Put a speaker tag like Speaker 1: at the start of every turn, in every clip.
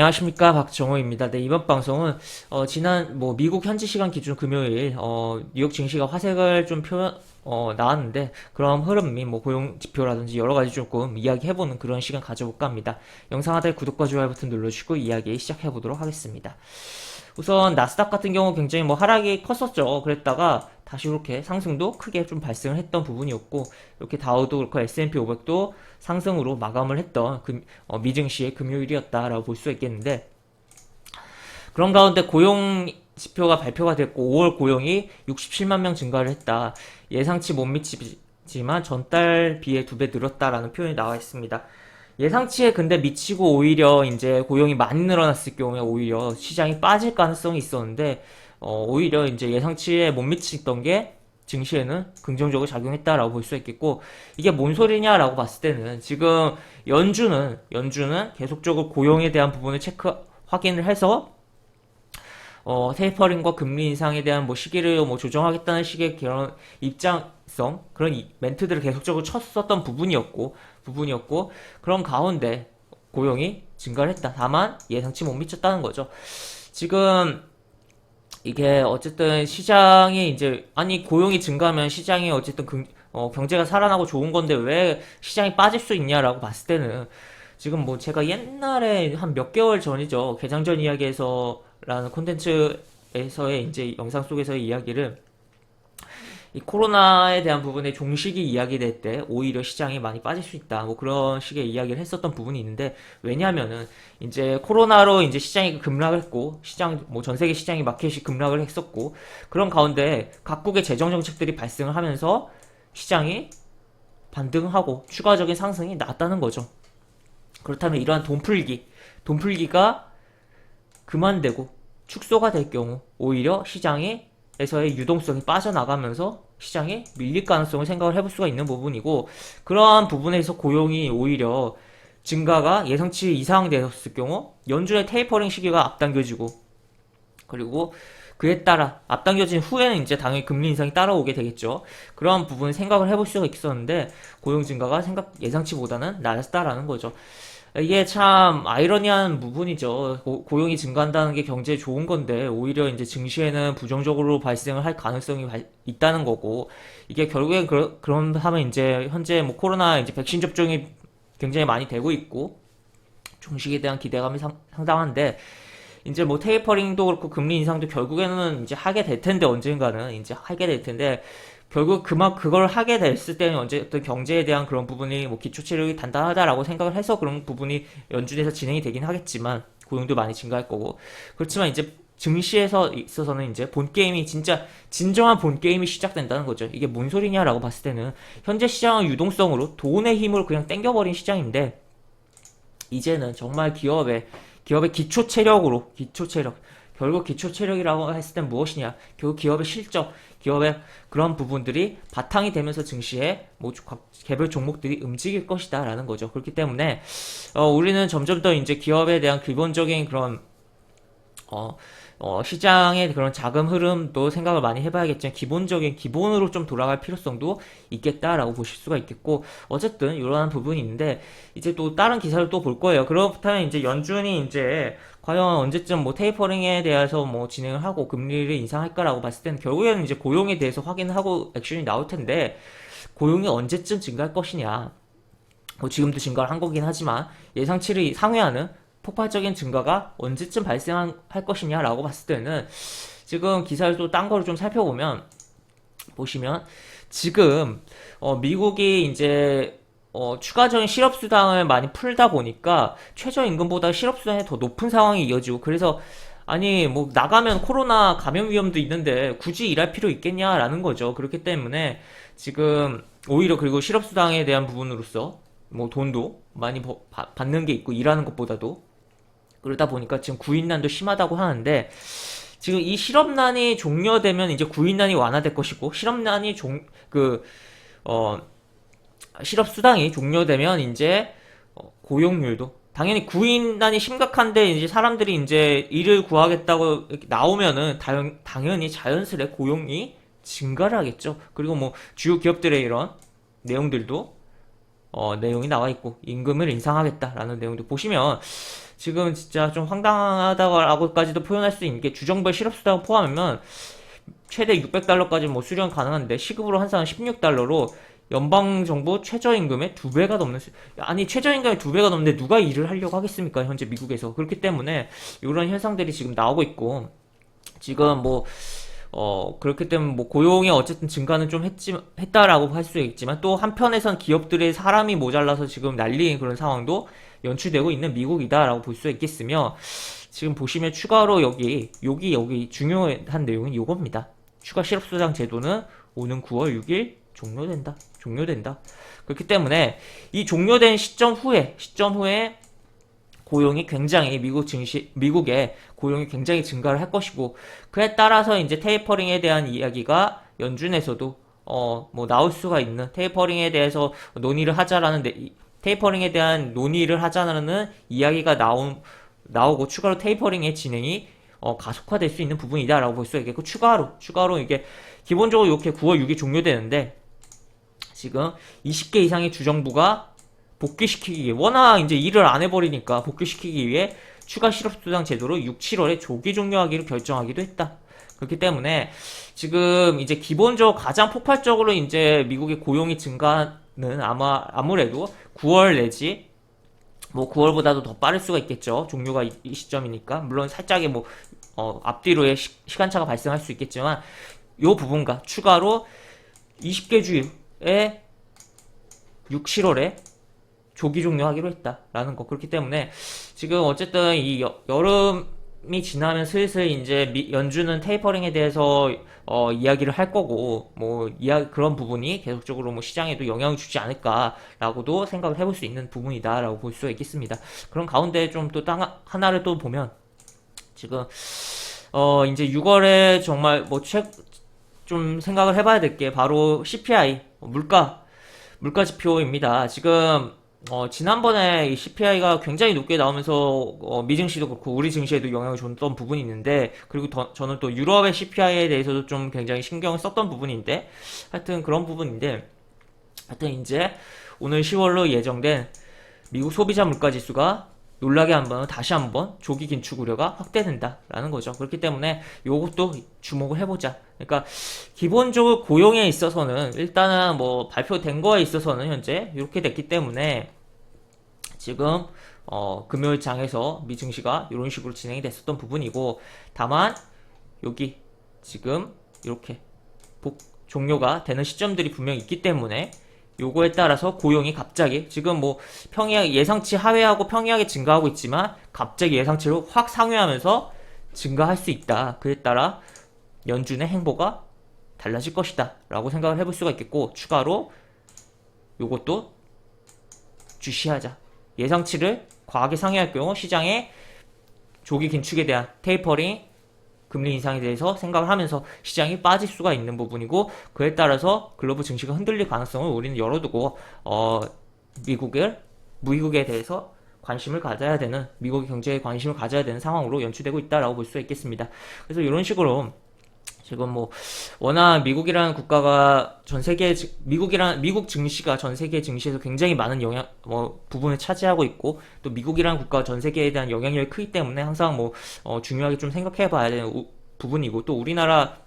Speaker 1: 안녕하십니까, 박정호입니다. 네, 이번 방송은 지난 미국 현지 시간 기준 금요일 뉴욕 증시가 화색을 좀 나왔는데, 그런 흐름 및 고용 지표라든지 여러 가지 조금 이야기해보는 그런 시간 가져볼까 합니다. 영상 하단에 구독과 좋아요 버튼 눌러주시고 이야기 시작해보도록 하겠습니다. 우선 나스닥 같은 경우 굉장히 하락이 컸었죠. 그랬다가 다시 이렇게 상승도 크게 좀 발생을 했던 부분이었고, 이렇게 다우도 그렇고 S&P 500도 상승으로 마감을 했던 미증시의 금요일이었다라고 볼 수 있겠는데, 그런 가운데 고용 지표가 발표가 됐고 5월 고용이 67만 명 증가를 했다. 예상치 못 미치지만 전달 비해 2배 늘었다라는 표현이 나와 있습니다. 예상치에 근데 미치고 오히려 이제 고용이 많이 늘어났을 경우에 오히려 시장이 빠질 가능성이 있었는데, 오히려 이제 예상치에 못 미치던 게 증시에는 긍정적으로 작용했다라고 볼 수 있겠고, 이게 뭔 소리냐라고 봤을 때는 지금 연준은 계속적으로 고용에 대한 부분을 확인을 해서 테이퍼링과 금리 인상에 대한 시기를 조정하겠다는 식의 그런 입장성, 그런 멘트들을 계속적으로 쳤었던 부분이었고, 그런 가운데 고용이 증가를 했다. 다만 예상치 못 미쳤다는 거죠. 지금 이게 어쨌든 시장이 이제, 아니 고용이 증가하면 시장이 어쨌든 경제가 살아나고 좋은 건데 왜 시장이 빠질 수 있냐라고 봤을 때는, 지금 제가 옛날에 한 몇 개월 전이죠, 개장전 이야기에서라는 콘텐츠에서의 이제 영상 속에서의 이야기를, 이 코로나에 대한 부분에 종식이 이야기될 때 오히려 시장이 많이 빠질 수 있다, 그런 식의 이야기를 했었던 부분이 있는데, 왜냐하면은 이제 코로나로 이제 시장이 급락을 했고, 시장 전 세계 시장이 마켓이 급락을 했었고, 그런 가운데 각국의 재정 정책들이 발생을 하면서 시장이 반등하고 추가적인 상승이 났다는 거죠. 그렇다면 이러한 돈풀기가 그만되고 축소가 될 경우 오히려 시장에서의 유동성이 빠져나가면서 시장에 밀릴 가능성을 생각을 해볼 수가 있는 부분이고, 그러한 부분에서 고용이 오히려 증가가 예상치 이상 되었을 경우 연준의 테이퍼링 시기가 앞당겨지고, 그리고 그에 따라 앞당겨진 후에는 이제 당연히 금리 인상이 따라오게 되겠죠. 그러한 부분을 생각을 해볼 수가 있었는데, 고용 증가가 예상치보다는 낮았다라는 거죠. 이게 참 아이러니한 부분이죠. 고용이 증가한다는 게 경제에 좋은 건데 오히려 이제 증시에는 부정적으로 발생을 할 가능성이 있다는 거고, 이게 결국엔 그런 하면 이제 현재 코로나 이제 백신 접종이 굉장히 많이 되고 있고 종식에 대한 기대감이 상당한데, 이제 테이퍼링도 그렇고 금리 인상도 결국에는 이제 하게 될 텐데, 언젠가는 이제 하게 될 텐데, 결국 그걸 하게 됐을 때는 어쨌든 경제에 대한 그런 부분이 기초 체력이 단단하다라고 생각을 해서 그런 부분이 연준에서 진행이 되긴 하겠지만, 고용도 많이 증가할 거고, 그렇지만 이제 증시에서 있어서는 이제 본 게임이 진짜 진정한 본 게임이 시작된다는 거죠. 이게 뭔 소리냐라고 봤을 때는, 현재 시장은 유동성으로 돈의 힘으로 그냥 땡겨버린 시장인데, 이제는 정말 기업의 기초 체력, 결국 기초 체력이라고 했을 땐 무엇이냐? 결국 기업의 실적, 기업의 그런 부분들이 바탕이 되면서 증시에 개별 종목들이 움직일 것이다라는 거죠. 그렇기 때문에 우리는 점점 더 이제 기업에 대한 기본적인 그런 시장의 그런 자금 흐름도 생각을 많이 해봐야겠지만, 기본으로 좀 돌아갈 필요성도 있겠다라고 보실 수가 있겠고, 어쨌든 이러한 부분이 있는데, 이제 또 다른 기사를 또 볼 거예요. 그렇다면 이제 연준이 이제 과연 언제쯤 테이퍼링에 대해서 진행을 하고 금리를 인상할까라고 봤을 때는, 결국에는 이제 고용에 대해서 확인을 하고 액션이 나올 텐데, 고용이 언제쯤 증가할 것이냐. 지금도 증가를 한 거긴 하지만 예상치를 상회하는 폭발적인 증가가 언제쯤 발생할 것이냐라고 봤을 때는, 지금 기사를 또 딴 거를 좀 보시면 지금 미국이 이제 추가적인 실업수당을 많이 풀다 보니까 최저임금보다 실업수당이 더 높은 상황이 이어지고, 그래서 아니 나가면 코로나 감염 위험도 있는데 굳이 일할 필요 있겠냐라는 거죠. 그렇기 때문에 지금 오히려, 그리고 실업수당에 대한 부분으로서 돈도 많이 받는 게 있고, 일하는 것보다도. 그러다 보니까 지금 구인난도 심하다고 하는데, 지금 이 실업난이 종료되면 이제 구인난이 완화될 것이고, 실업수당이 종료되면 이제 고용률도, 당연히 구인난이 심각한데 이제 사람들이 이제 일을 구하겠다고 이렇게 나오면은 당연히 자연스레 고용이 증가를 하겠죠. 그리고 주요 기업들의 이런 내용들도 내용이 나와 있고, 임금을 인상하겠다라는 내용도 보시면, 지금 진짜 좀 황당하다고까지도 표현할 수 있는 게 주정부의 실업수당 포함하면 최대 600달러까지 뭐 수령 가능한데 시급으로 환산한 16달러로 연방정부 최저임금의 두 배가 넘는 아니 최저임금의 두 배가 넘는데 누가 일을 하려고 하겠습니까? 현재 미국에서. 그렇기 때문에 이런 현상들이 지금 나오고 있고 지금 뭐 그렇기 때문에 뭐 고용이 어쨌든 증가는 좀 했다라고 할 수 있지만 또 한편에선 기업들의 사람이 모자라서 지금 난리인 그런 상황도 연출되고 있는 미국이다라고 볼 수 있겠으며 지금 보시면 추가로 여기 중요한 내용은 요겁니다. 추가 실업수당 제도는 오는 9월 6일 종료된다. 그렇기 때문에 이 종료된 시점 후에 고용이 굉장히 미국의 고용이 굉장히 증가를 할 것이고 그에 따라서 이제 테이퍼링에 대한 이야기가 연준에서도 뭐 나올 수가 있는 테이퍼링에 대해서 테이퍼링에 대한 논의를 하자는 이야기가 나오고 추가로 테이퍼링의 진행이 가속화될 수 있는 부분이다라고 볼 수 있겠고 추가로 이게 기본적으로 이렇게 9월 6일 종료되는데 지금 20개 이상의 주정부가 복귀시키기 위해 워낙 이제 일을 안 해버리니까 복귀시키기 위해 추가 실업수당 제도를 6, 7월에 조기 종료하기로 결정하기도 했다. 그렇기 때문에 지금 이제 기본적으로 가장 폭발적으로 이제 미국의 고용이 증가는 아무래도 9월 내지 뭐 9월보다도 더 빠를 수가 있겠죠. 종료가 이 시점이니까. 물론 살짝의 뭐 앞뒤로의 시간차가 발생할 수 있겠지만 요 부분과 추가로 20개 주에 6, 7월에 조기 종료하기로 했다라는 거. 그렇기 때문에 지금 어쨌든 이 여름이 지나면 슬슬 이제 연준은 테이퍼링에 대해서 이야기를 할 거고 뭐 그런 부분이 계속적으로 뭐 시장에도 영향을 주지 않을까라고도 생각을 해볼 수 있는 부분이다라고 볼 수 있겠습니다. 그런 가운데 좀 또 하나를 또 보면 지금 이제 6월에 정말 뭐 좀 생각을 해봐야 될 게 바로 CPI 물가 지표입니다. 지금 지난번에 이 CPI가 굉장히 높게 나오면서 미 증시도 그렇고 우리 증시에도 영향을 줬던 부분이 있는데 그리고 저는 또 유럽의 CPI에 대해서도 좀 굉장히 신경을 썼던 부분인데 하여튼 그런 부분인데 하여튼 이제 오늘 10월로 예정된 미국 소비자 물가 지수가 놀라게 다시 한번 조기 긴축 우려가 확대된다라는 거죠. 그렇기 때문에 요것도 주목을 해보자. 그러니까 기본적으로 고용에 있어서는 일단은 뭐 발표된 거에 있어서는 현재 이렇게 됐기 때문에 지금 금요일 장에서 미 증시가 이런 식으로 진행이 됐었던 부분이고 다만 여기 지금 이렇게 종료가 되는 시점들이 분명히 있기 때문에 요거에 따라서 고용이 갑자기 지금 뭐 예상치 하회하고 평이하게 증가하고 있지만 갑자기 예상치로 확 상회하면서 증가할 수 있다. 그에 따라 연준의 행보가 달라질 것이다 라고 생각을 해볼 수가 있겠고 추가로 요것도 주시하자. 예상치를 과하게 상회할 경우 시장의 조기 긴축에 대한 테이퍼링 금리 인상에 대해서 생각을 하면서 시장이 빠질 수가 있는 부분이고 그에 따라서 글로벌 증시가 흔들릴 가능성을 우리는 열어두고 미국에 대해서 관심을 가져야 되는 미국의 경제에 관심을 가져야 되는 상황으로 연출되고 있다라고 볼 수 있겠습니다. 그래서 이런 식으로 지금 뭐 워낙 미국이라는 국가가 미국 증시가 전 세계 증시에서 굉장히 많은 부분을 차지하고 있고 또 미국이라는 국가가 전 세계에 대한 영향력이 크기 때문에 항상 뭐 중요하게 좀 생각해 봐야 되는 부분이고 또 우리나라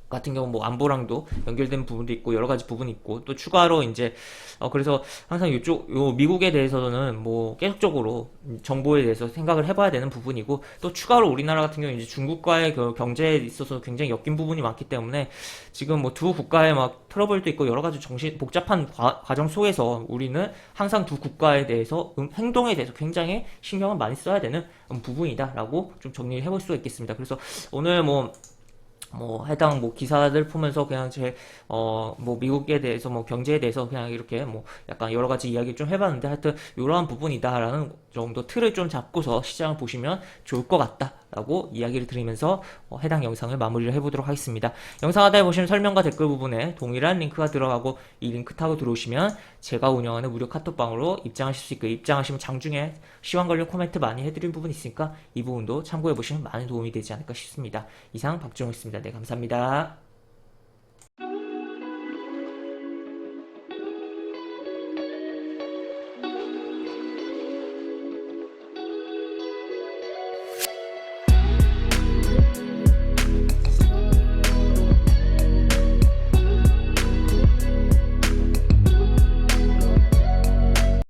Speaker 1: 같은 경우 뭐 안보랑도 연결된 부분도 있고 여러 가지 부분이 있고 또 추가로 이제 그래서 항상 미국에 대해서는 뭐 계속적으로 정보에 대해서 생각을 해봐야 되는 부분이고 또 추가로 우리나라 같은 경우 이제 중국과의 경제에 있어서 굉장히 엮인 부분이 많기 때문에 지금 뭐 두 국가의 막 트러블도 있고 여러 가지 복잡한 과정 속에서 우리는 항상 두 국가에 대해서 행동에 대해서 굉장히 신경을 많이 써야 되는 부분이다라고 좀 정리를 해볼 수가 있겠습니다. 그래서 오늘 뭐 해당 기사들 보면서 그냥 미국에 대해서 경제에 대해서 그냥 이렇게 약간 여러 가지 이야기 좀 해봤는데 하여튼 이러한 부분이다라는 정도 틀을 좀 잡고서 시장을 보시면 좋을 것 같다라고 이야기를 드리면서 해당 영상을 마무리를 해보도록 하겠습니다. 영상 하단에 보시면 설명과 댓글 부분에 동일한 링크가 들어가고 이 링크 타고 들어오시면 제가 운영하는 무료 카톡방으로 입장하실 수 있고 입장하시면 장중에 시황 관련 코멘트 많이 해드린 부분이 있으니까 이 부분도 참고해보시면 많은 도움이 되지 않을까 싶습니다. 이상 박준호였습니다. 네, 감사합니다.